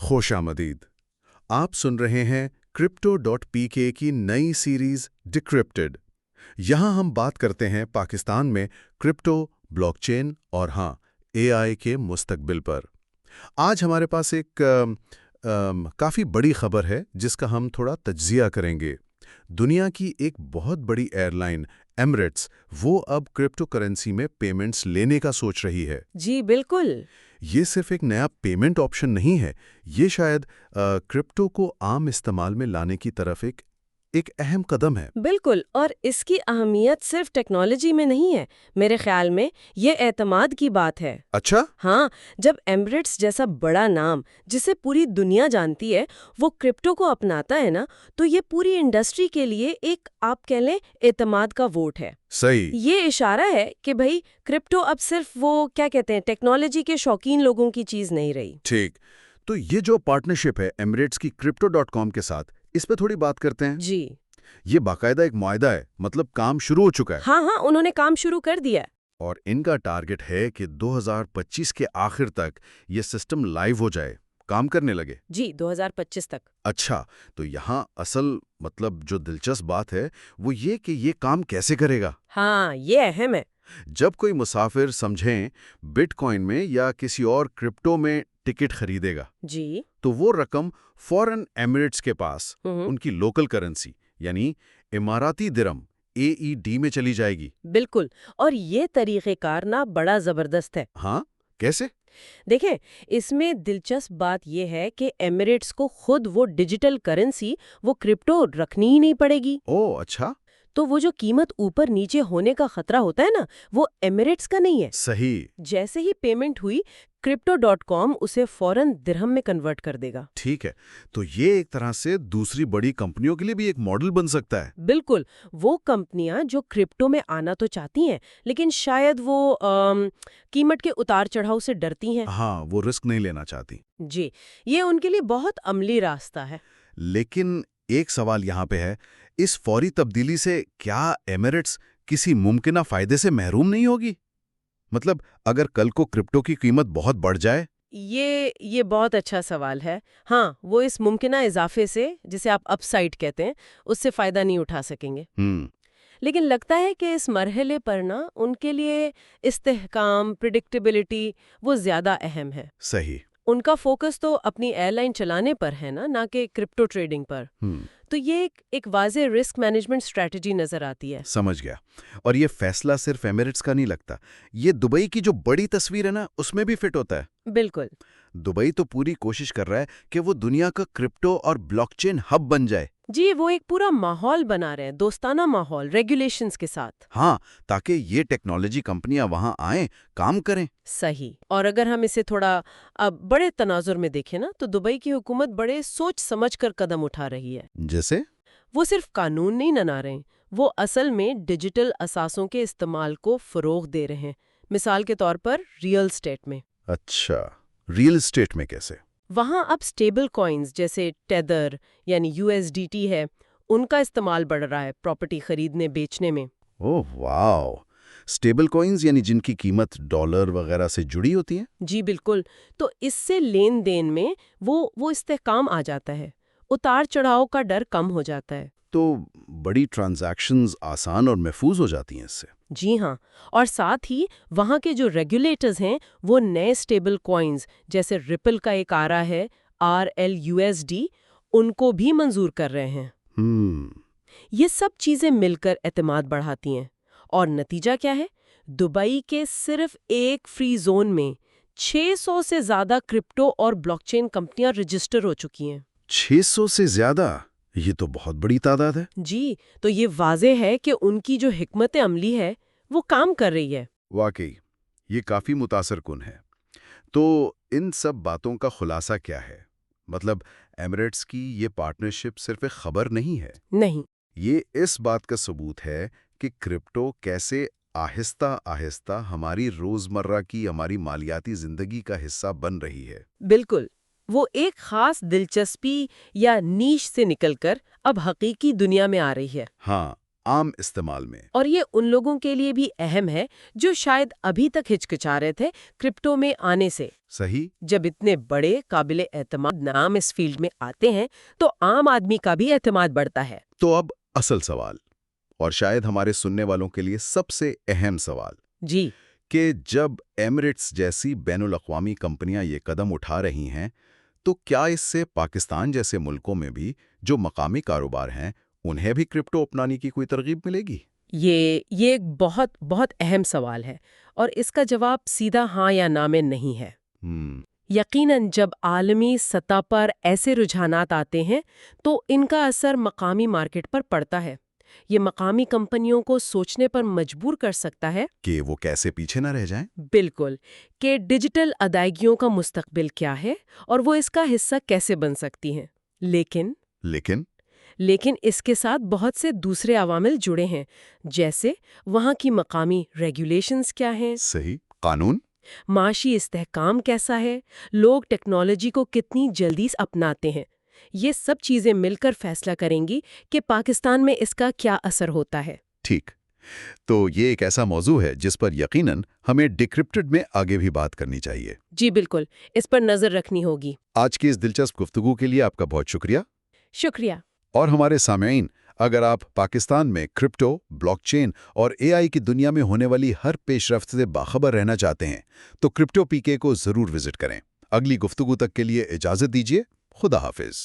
خوش آمدید. آپ سن رہے ہیں Crypto.pk کی نئی سیریز ڈیکرپٹڈ. یہاں ہم بات کرتے ہیں پاکستان میں کرپٹو، بلاک چین اور اے آئی کے مستقبل پر. آج ہمارے پاس ایک کافی بڑی خبر ہے جس کا ہم تھوڑا تجزیہ کریں گے. دنیا کی ایک بہت بڑی ایئر لائن ایمریٹس وہ اب کرپٹو کرنسی میں پیمنٹس لینے کا سوچ رہی ہے. جی بالکل. یہ صرف ایک نیا پیمنٹ آپشن نہیں ہے، یہ شاید کرپٹو کو عام استعمال میں لانے کی طرف ایک اہم قدم ہے. بالکل، اور اس کی اہمیت صرف ٹیکنالوجی میں نہیں ہے، میرے خیال میں یہ اعتماد کی بات ہے. اچھا؟ ہاں، جب ایمریٹس جیسا بڑا نام جسے پوری دنیا جانتی ہے وہ کرپٹو کو اپناتا ہے نا، تو یہ پوری انڈسٹری کے لیے ایک آپ کہہ لیں اعتماد کا ووٹ ہے. صحیح. یہ اشارہ ہے کہ بھئی کرپٹو اب صرف وہ کیا کہتے ہیں ٹیکنالوجی کے شوقین لوگوں کی چیز نہیں رہی. ٹھیک. تو یہ جو پارٹنرشپ ہے ایمریٹس کی Crypto.com کے ساتھ، اس پہ تھوڑی بات کرتے ہیں. جی. یہ باقاعدہ ایک معاہدہ ہے، مطلب کام شروع ہو چکا ہے. ہاں، انہوں نے کام شروع کر دیا. اور ان کا ٹارگٹ ہے کہ 2025 کے آخر تک یہ سسٹم لائیو ہو جائے، کام کرنے لگے. جی، 2025 تک. اچھا، تو یہاں اصل جو دلچسپ بات ہے وہ یہ کہ یہ کام کیسے کرے گا. ہاں، یہ اہم ہے. جب کوئی مسافر سمجھیں بٹ کوائن میں یا کسی اور کرپٹو میں ٹکٹ خریدے گا، جی، تو وہ رقم فوراً ایمریٹس کے پاس ان کی لوکل کرنسی یعنی اماراتی درہم AED میں چلی جائے گی. بالکل. اور یہ طریقہ کار نا بڑا زبردست ہے. ہاں، کیسے؟ دیکھیں، اس میں دلچسپ بات یہ ہے کہ ایمریٹس کو خود وہ ڈیجیٹل کرنسی وہ کرپٹو رکھنی ہی نہیں پڑے گی. اوہ اچھا. تو وہ جو قیمت اوپر نیچے ہونے کا خطرہ ہوتا ہے نا، وہ ایمریٹس کا نہیں ہے. صحیح. جیسے ہی پیمنٹ ہوئی Crypto.com اسے فوراً درہم میں کنورٹ کر دے گا. ٹھیک ہے، تو یہ ایک طرح سے دوسری بڑی کمپنیوں کے لیے بھی ایک ماڈل بن سکتا ہے. بالکل. وہ کمپنیاں جو کرپٹو میں آنا تو چاہتی ہیں لیکن شاید وہ قیمت کے اتار چڑھاؤ سے ڈرتی ہیں. ہاں، وہ رسک نہیں لینا چاہتی. جی، یہ ان کے لیے بہت عملی راستہ ہے. لیکن ایک سوال یہاں پہ ہے، اس فوری تبدیلی سے کیا ایمریٹس کسی ممکنہ فائدے سے محروم نہیں ہوگی؟ مطلب اگر کل کو کرپٹو کی قیمت بہت بڑھ جائے؟ یہ بہت اچھا سوال ہے. ہاں، وہ اس ممکنہ اضافے سے جسے آپ اپ سائڈ کہتے ہیں اس سے فائدہ نہیں اٹھا سکیں گے. لیکن لگتا ہے کہ اس مرحلے پر نا ان کے لیے استحکام، پریڈکٹیبلٹی وہ زیادہ اہم ہے. صحیح. ان کا فوکس تو اپنی ایئر لائن چلانے پر ہے نا، نہ کہ کرپٹو ٹریڈنگ پر. تو یہ ایک واضح رسک مینجمنٹ اسٹریٹجی نظر آتی ہے. سمجھ گیا. اور یہ فیصلہ صرف ایمریٹس کا نہیں لگتا، یہ دبئی کی جو بڑی تصویر ہے نا اس میں بھی فٹ ہوتا ہے. بالکل. دبئی تو پوری کوشش کر رہا ہے کہ وہ دنیا کا کرپٹو اور بلاک چین ہب بن جائے. جی، وہ ایک پورا ماحول بنا رہے ہیں، دوستانہ ماحول، ریگولیشنز کے ساتھ. ہاں، تاکہ یہ ٹیکنالوجی کمپنیاں وہاں آئیں، کام کریں. صحیح. اور اگر ہم اسے تھوڑا بڑے تناظر میں دیکھیں نا تو دبئی کی حکومت بڑے سوچ سمجھ کر قدم اٹھا رہی ہے. جیسے؟ وہ صرف قانون نہیں بنا رہے ہیں، وہ اصل میں ڈیجیٹل اثاثوں کے استعمال کو فروغ دے رہے ہیں. مثال کے طور پر ریئل اسٹیٹ میں. اچھا، ریئل اسٹیٹ میں کیسے؟ وہاں اب اسٹیبل کوائنز جیسے ٹیدر یعنی USDT ہے، ان کا استعمال بڑھ رہا ہے پراپرٹی خریدنے بیچنے میں. اوہ واو، اسٹیبل کوائنز یعنی جن کی قیمت ڈالر وغیرہ سے جڑی ہوتی ہے؟ جی بالکل. تو اس سے لین دین میں وہ استحکام آ جاتا ہے، اتار چڑھاؤ کا ڈر کم ہو جاتا ہے. تو بڑی ٹرانزیکشنز آسان اور محفوظ ہو جاتی ہیں اس سے. جی ہاں، اور ساتھ ہی وہاں کے جو ریگولیٹرز ہیں وہ نئے اسٹیبل کوائنز جیسے ریپل کا ایک آ رہا ہے RLUSD ان کو بھی منظور کر رہے ہیں. یہ سب چیزیں مل کر اعتماد بڑھاتی ہیں. اور نتیجہ کیا ہے؟ دبئی کے صرف ایک فری زون میں 600 سے زیادہ کرپٹو اور بلاک چین کمپنیاں رجسٹر ہو چکی ہیں. 600 سے زیادہ؟ یہ تو بہت بڑی تعداد ہے. جی، تو یہ واضح ہے کہ ان کی جو حکمت عملی ہے وہ کام کر رہی ہے. واقعی یہ کافی متاثر کن ہے. تو ان سب باتوں کا خلاصہ کیا ہے؟ مطلب ایمریٹس کی یہ پارٹنرشپ صرف ایک خبر نہیں ہے. نہیں، یہ اس بات کا ثبوت ہے کہ کرپٹو کیسے آہستہ آہستہ ہماری روزمرہ کی ہماری مالیاتی زندگی کا حصہ بن رہی ہے. بالکل. وہ ایک خاص دلچسپی یا نیش سے نکل کر اب حقیقی دنیا میں آ رہی ہے. ہاں، عام استعمال میں۔ اور یہ ان لوگوں کے لیے بھی اہم ہے جو شاید ابھی تک ہچکچا رہے تھے کرپٹو میں آنے سے۔ صحیح۔ جب اتنے بڑے قابل اعتماد نام اس فیلڈ میں آتے ہیں تو عام آدمی کا بھی اعتماد بڑھتا ہے۔ تو اب اصل سوال، اور شاید ہمارے سننے والوں کے لیے سب سے اہم سوال، جی، کہ جب ایمریٹس جیسی بین الاقوامی کمپنیاں یہ قدم اٹھا رہی ہیں تو کیا اس سے پاکستان جیسے ملکوں میں بھی جو مقامی کاروبار ہیں انہیں بھی کرپٹو اپنانے کی کوئی ترغیب ملے گی؟ یہ ایک بہت بہت اہم سوال ہے، اور اس کا جواب سیدھا ہاں یا نہ میں نہیں ہے۔ یقیناً جب عالمی سطح پر ایسے رجحانات آتے ہیں تو ان کا اثر مقامی مارکیٹ پر پڑتا ہے۔ یہ مقامی کمپنیوں کو سوچنے پر مجبور کر سکتا ہے کہ وہ کیسے پیچھے نہ رہ جائیں؟ بالکل، کہ ڈیجیٹل ادائیگیوں کا مستقبل کیا ہے اور وہ اس کا حصہ کیسے بن سکتی ہیں۔ لیکن اس کے ساتھ بہت سے دوسرے عوامل جڑے ہیں، جیسے وہاں کی مقامی ریگولیشنز کیا ہیں، صحیح، قانون، معاشی استحکام کیسا ہے، لوگ ٹیکنالوجی کو کتنی جلدی اپناتے ہیں۔ یہ سب چیزیں مل کر فیصلہ کریں گی کہ پاکستان میں اس کا کیا اثر ہوتا ہے۔ ٹھیک، تو یہ ایک ایسا موضوع ہے جس پر یقیناً ہمیں ڈیکرپٹڈ میں آگے بھی بات کرنی چاہیے۔ جی بالکل، اس پر نظر رکھنی ہوگی۔ آج کی اس دلچسپ گفتگو کے لیے آپ کا بہت شکریہ۔ شکریہ۔ اور ہمارے سامعین، اگر آپ پاکستان میں کرپٹو، بلاک چین اور اے آئی کی دنیا میں ہونے والی ہر پیش رفت سے باخبر رہنا چاہتے ہیں تو کرپٹو پی کے کو ضرور وزٹ کریں۔ اگلی گفتگو تک کے لیے اجازت دیجیے۔ خدا حافظ۔